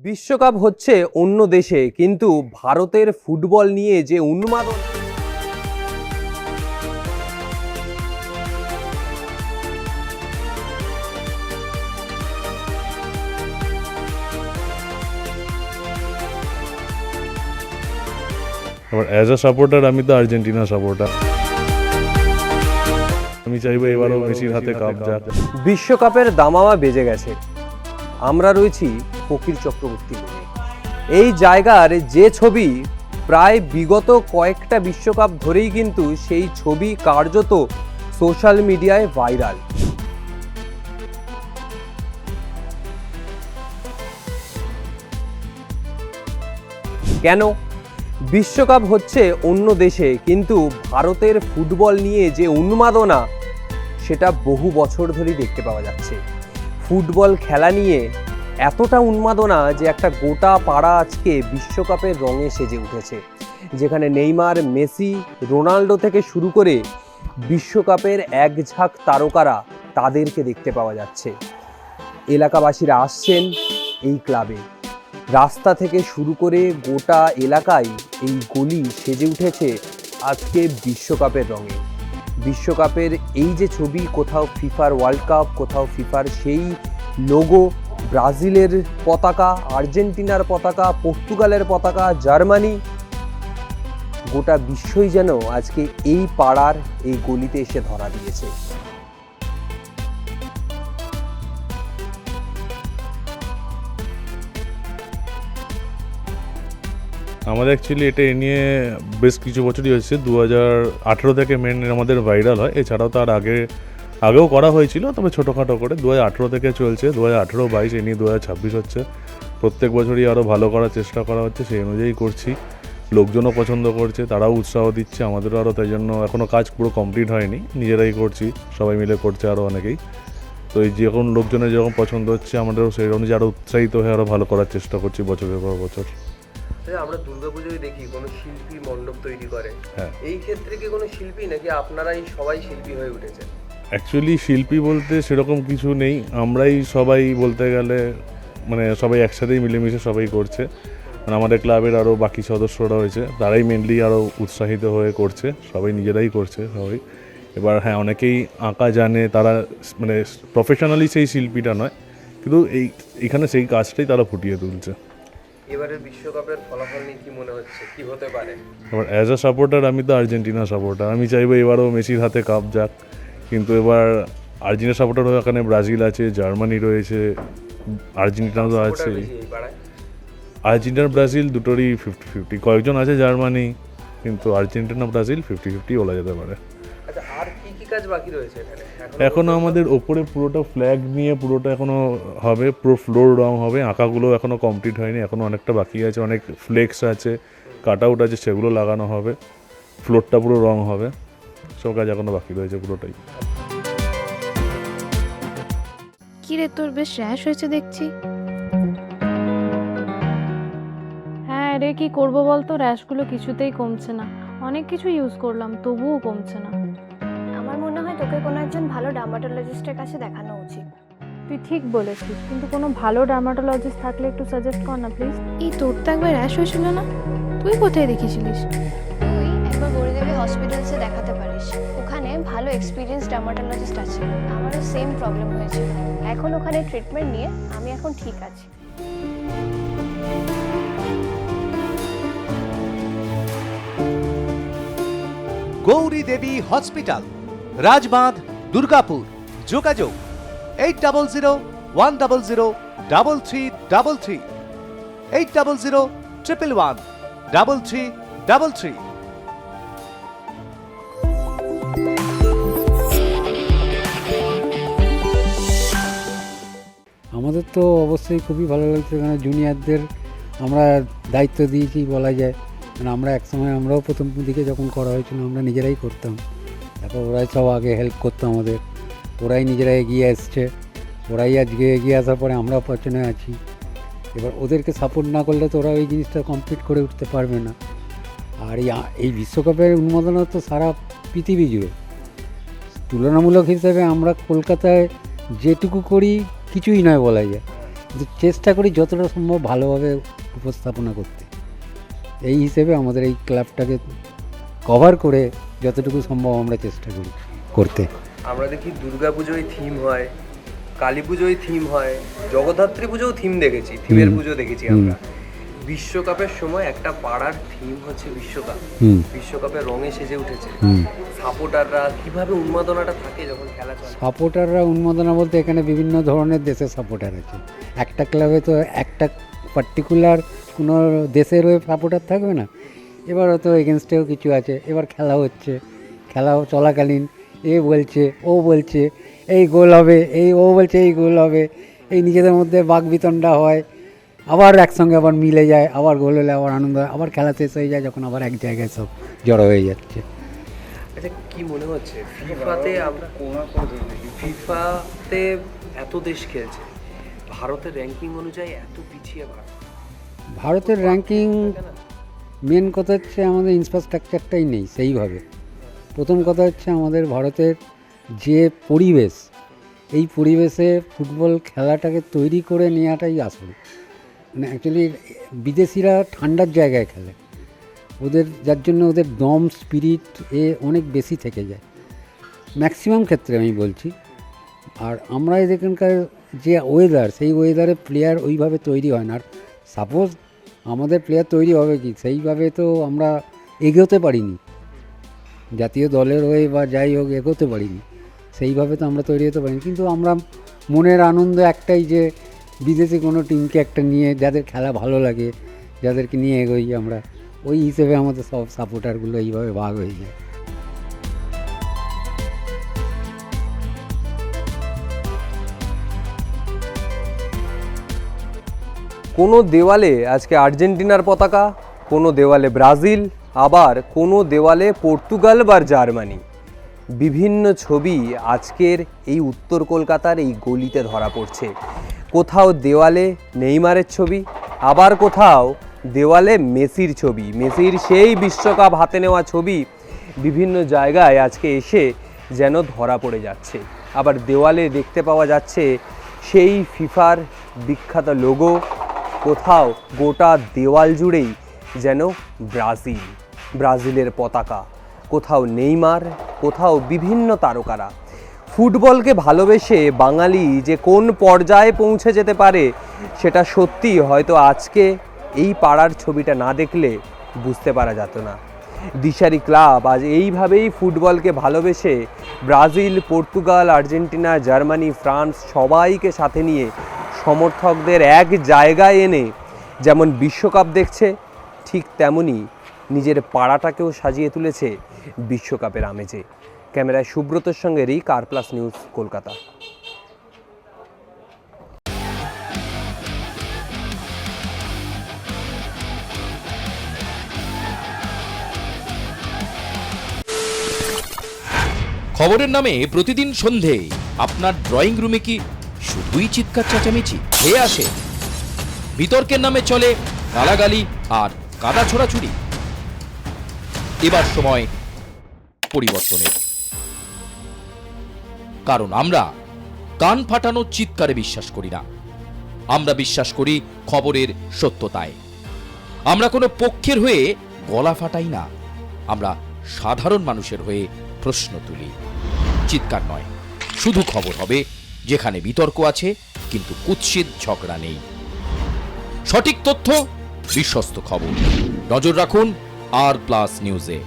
বিশ্বকাপ হচ্ছে অন্য দেশে, কিন্তু ভারতের ফুটবল নিয়ে যে উন্মাদনা, আবার অ্যাজ আ সাপোর্টার আমি তো আর্জেন্টিনা সাপোর্টার। আমি চাইবো এবারও মেসির হাতে কাপ যাক। বিশ্বকাপের দামামা বেজে গেছে। আমরা রয়েছি ফকির চক্রবর্তী লেনে। এই জায়গার যে ছবি প্রায় বিগত কয়েকটা বিশ্বকাপ ধরেই কিন্তু সেই ছবি কার্যত সোশ্যাল মিডিয়ায় ভাইরাল। কেন? বিশ্বকাপ হচ্ছে অন্য দেশে, কিন্তু ভারতের ফুটবল নিয়ে যে উন্মাদনা সেটা বহু বছর ধরেই দেখতে পাওয়া যাচ্ছে। ফুটবল খেলা নিয়ে এতটা উন্মাদনা যে একটা গোটা পাড়া আজকে বিশ্বকাপের রঙে সেজে উঠেছে, যেখানে নেইমার, মেসি, রোনাল্ডো থেকে শুরু করে বিশ্বকাপের এক ঝাঁক তারকারা তাদেরকে দেখতে পাওয়া যাচ্ছে। এলাকাবাসীরা আসছেন এই ক্লাবে। রাস্তা থেকে শুরু করে গোটা এলাকায় এই গলি সেজে উঠেছে আজকে বিশ্বকাপের রঙে। বিশ্বকাপের এই যে ছবি, কোথাও ফিফার ওয়ার্ল্ড কাপ, কোথাও ফিফার সেই লোগো, ব্রাজিলের পতাকা, আর্জেন্টিনার পতাকা, পর্তুগালের পতাকা, জার্মানি, গোটা বিশ্বই যেন আজকে এই পাড়ার এই গলিতে এসে ধরা দিয়েছে। আমাদের অ্যাকচুয়ালি এটা নিয়ে বেশ কিছু বছরই হচ্ছে। 2018 থেকে মেন আমাদের ভাইরাল হয়। এছাড়াও তার আগেও করা হয়েছিল, তবে ছোটোখাটো করে। 2018 থেকে চলছে, 2018-22 এ নিয়ে 2026 হচ্ছে। প্রত্যেক বছরই আরও ভালো করার চেষ্টা করা হচ্ছে, সেই অনুযায়ী করছি। লোকজনও পছন্দ করছে, তারাও উৎসাহ দিচ্ছে, আমাদেরও আরও। তাই জন্য এখনও কাজ পুরো কমপ্লিট হয়নি, নিজেরাই করছি, সবাই মিলে করছে আরও অনেকেই। তো এই যখন লোকজনের যখন পছন্দ হচ্ছে, আমাদেরও সেই অনুযায়ী আরও উৎসাহিত হয়ে আরও ভালো করার চেষ্টা করছি বছরের পর বছর। আমরা দুর্গাপুজোয় দেখি কোনো শিল্পী মণ্ডপ তৈরি করে। হ্যাঁ, এই ক্ষেত্রে কি কোনো শিল্পী, নাকি আপনারাই সবাই শিল্পী হয়ে উঠেছে? অ্যাকচুয়ালি শিল্পী বলতে সেরকম কিছু নেই, আমরাই সবাই বলতে গেলে মানে সবাই একসাথেই মিলেমিশে সবাই করছে। মানে আমাদের ক্লাবের আরও বাকি সদস্যরা হয়েছে, তারাই মেনলি আরও উৎসাহিত হয়ে করছে, সবাই নিজেরাই করছে সবাই। এবার হ্যাঁ, অনেকেই আঁকা জানে, তারা মানে প্রফেশনালি সেই শিল্পীটা নয়, কিন্তু এইখানে সেই কাজটাই তারা ফুটিয়ে তুলছে। এবারের বিশ্বকাপের ফলাফল নিয়ে কি মনে হচ্ছে, কি হতে পারে? এবার অ্যাজ আ সাপোর্টার আমি তো আর্জেন্টিনা সাপোর্টার। আমি চাইবো এবারও মেসির হাতে কাপ যাক। কিন্তু এবার আর্জেন্টিনা সাপোর্টার হয়ে এখানে ব্রাজিল আছে, জার্মানি রয়েছে, আর্জেন্টিনা তো আছে। আর্জেন্টিনা ব্রাজিল দুটোরই 50-50, কয়েকজন আছে জার্মানি, কিন্তু আর্জেন্টিনা ব্রাজিল 50-50 বলা যেতে পারে। আচ্ছা, আর কি কি কাজ বাকি রয়েছে এখানে? এখনও আমাদের ওপরে পুরোটা ফ্ল্যাগ নিয়ে পুরোটা এখনও হবে, পুরো ফ্লোর রং হবে। আঁকাগুলো এখনও কমপ্লিট হয়নি, এখনও অনেকটা বাকি আছে। অনেক ফ্লেক্স আছে, কাট আউট আছে, সেগুলো লাগানো হবে। ফ্লোরটা পুরো রং হবে, সব কাজ এখনও বাকি রয়েছে পুরোটাই। কি রে, তোর বেশ র্যাশ হয়েছে দেখছি। হ্যাঁ রে, কি করব বলতো, র্যাশগুলো কিছুতেই কমছে না। অনেক কিছু ইউজ করলাম, তবুও কমছে না। আমার মনে হয় তোকে কোনো একজন ভালো ডার্মাটোলজিস্টের কাছে দেখানো উচিত। তুই ঠিক বলেছিস, কিন্তু কোনো ভালো ডার্মাটোলজিস্ট থাকলে একটু সাজেস্ট কর না প্লিজ। এই তোর তো একবার র্যাশ হয়েছিল না? তুই কোথায় দেখিয়েছিলিস? তুই একবার গৌরীদেবী হসপিটালসে দেখাতে পারিস, ওখানে ভালো এক্সপিরিয়েন্স ডার্মাটোলজিস্ট আছে। আমারও সেম প্রবলেম হয়েছিল, এখন ওখানে ট্রিটমেন্ট নিয়ে আমি এখন ঠিক আছি। গৌরী দেবী হসপিটাল, রাজবাঁধ, দুর্গাপুর। যোগাযোগ 8001003333, 8001113333। আমাদের তো অবশ্যই খুবই ভালো লাগছে, এখানে জুনিয়রদের আমরা দায়িত্ব দিয়েছি বলা যায়। মানে আমরা একসময় আমরাও প্রথম দিকে যখন করা হয়েছিল আমরা নিজেরাই করতাম, তারপর ওরাই সব আগে হেল্প করতো আমাদের, ওরাই নিজেরা এগিয়ে আসছে, ওরাই আজকে এগিয়ে আসার পরে আমরাও পেছনে আছি। এবার ওদেরকে সাপোর্ট না করলে তো ওরা এই জিনিসটা কমপ্লিট করে উঠতে পারবে না। আর এই বিশ্বকাপের উন্মাদনা তো সারা পৃথিবী জুড়ে। তুলনামূলক হিসেবে আমরা কলকাতায় যেটুকু করি কিছুই নয় বলা যায়, কিন্তু চেষ্টা করি যতটা সম্ভব ভালোভাবে উপস্থাপনা করতে। এই হিসেবে আমাদের এই ক্লাবটাকে কভার করে যতটুকু সম্ভব আমরা চেষ্টা করি করতে। আমরা দেখি দুর্গা পুজোয় থিম হয়, কালী পুজোয় থিম হয়, জগদ্ধাত্রী পুজোও থিম দেখেছি, থিমের পুজো দেখেছি আমরা। বিশ্বকাপের সময় একটা পাড়ার থিম হচ্ছে বিশ্বকাপ, বিশ্বকাপের রঙে সেজে উঠেছে। সাপোর্টাররা কিভাবে উন্মাদনাটা থাকে যখন খেলা চলে? সাপোর্টাররা উন্মাদনা বলতে এখানে বিভিন্ন ধরনের দেশের সাপোর্টার আছে। একটা ক্লাবে তো একটা পার্টিকুলার কোনো দেশের হয়ে সাপোর্টার থাকবে না, এবার হয়তো এগেনস্টেও কিছু আছে। এবার খেলা হচ্ছে, খেলা চলাকালীন এ বলছে ও বলছে এই গোল হবে, ও বলছে এই গোল হবে, এই নিজেদের মধ্যে বাকবিতণ্ডা হয়, আবার একসঙ্গে আবার মিলে যায়, আবার গোল হলে আবার আনন্দ হয়, আবার খেলা শেষ হয়ে যায় যখন আবার এক জায়গায় সব জড়ো হয়ে যাচ্ছে। আচ্ছা, কি মনে হচ্ছে ফিফাতে এত দেশ খেলছে, ভারতের র্যাঙ্কিং অনুযায়ী এত পিছিয়ে ভারতের র্যাঙ্কিং মেন কথা হচ্ছে আমাদের ইনফ্রাস্ট্রাকচারটাই নেই সেইভাবে। প্রথম কথা হচ্ছে আমাদের ভারতের যে পরিবেশ, এই পরিবেশে ফুটবল খেলাটাকে তৈরি করে নেওয়াটাই আসল। মানে অ্যাকচুয়ালি বিদেশিরা ঠান্ডার জায়গায় খেলে, ওদের যার জন্য ওদের দম স্পিরিট অনেক বেশি থেকে যায় ম্যাক্সিমাম ক্ষেত্রে আমি বলছি। আর আমরা এখানকার যে ওয়েদার, সেই ওয়েদারে প্লেয়ার ওইভাবে তৈরি হয় না। আর সাপোজ আমাদের প্লেয়ার তৈরি হবে কি, সেইভাবে তো আমরা এগোতে পারিনি, জাতীয় দলের হয়ে বা যাই হোক এগোতে পারিনি, সেইভাবে তো আমরা তৈরি হতে পারিনি। কিন্তু আমরা মনের আনন্দ একটাই যে বিদেশি কোনো টিমকে একটা নিয়ে যাদের খেলা ভালো লাগে, যাদেরকে নিয়ে এগোই আমরা, ওই হিসেবে আমাদের সব সাপোর্টারগুলো এইভাবে ভাগ হয়ে যায়। কোনো দেওয়ালে আজকে আর্জেন্টিনার পতাকা, কোনো দেওয়ালে ব্রাজিল, আবার কোনো দেওয়ালে পর্তুগাল বা জার্মানি। বিভিন্ন ছবি আজকের এই উত্তর কলকাতার এই গলিতে ধরা পড়ছে। কোথাও দেওয়ালে নেইমারের ছবি, আবার কোথাও দেওয়ালে মেসির ছবি, মেসির সেই বিশ্বকাপ হাতে নেওয়া ছবি বিভিন্ন জায়গায় আজকে এসে যেন ধরা পড়ে যাচ্ছে। আবার দেওয়ালে দেখতে পাওয়া যাচ্ছে সেই ফিফার বিখ্যাত লোগো, কোথাও গোটা দেওয়াল জুড়েই যেন ব্রাজিলের পতাকা, কোথাও নেইমার, কোথাও বিভিন্ন তারকারা। ফুটবলকে ভালোবেসে বাঙালি যে কোন পর্যায়ে পৌঁছে যেতে পারে সেটা সত্যি হয়তো আজকে এই পাড়ার ছবিটা না দেখলে বুঝতে পারা যেত না। দিশারি ক্লাব আজ এইভাবেই ফুটবলকে ভালোবেসে Brazil, Portugal, Argentina, Germany, France সবাইকে সাথে নিয়ে সমর্থকদের এক জায়গায় এনে যেমন বিশ্বকাপ দেখছে, ঠিক তেমনই নিজের পাড়াটাকেও সাজিয়ে তুলেছে বিশ্বকাপের আমেজে। ক্যামেরায় সুব্রতর সঙ্গে রিক, আর+ নিউজ, কলকাতা। খবরের নামে প্রতিদিন সন্ধে আপনার ড্রয়িং রুমে কি শুধুই চিৎকার চেঁচামেচি খেয়ে আসে? বিতর্কের নামে চলে গালাগালি আর কাদা ছোড়াছুড়ি। এবার সময় পরিবর্তনের, কারণ আমরা কান ফাটানো চিৎকারে বিশ্বাস করি না। আমরা বিশ্বাস করি খবরের সত্যতায়। আমরা কোনো পক্ষের হয়ে গলা ফাটাই না, আমরা সাধারণ মানুষের হয়ে প্রশ্ন তুলি। চিৎকার নয়, শুধু খবর হবে যেখানে বিতর্ক আছে কিন্তু কুৎসিত ঝগড়া নেই। সঠিক তথ্য, বিশ্বস্ত খবর। নজর রাখুন আর+ নিউজে।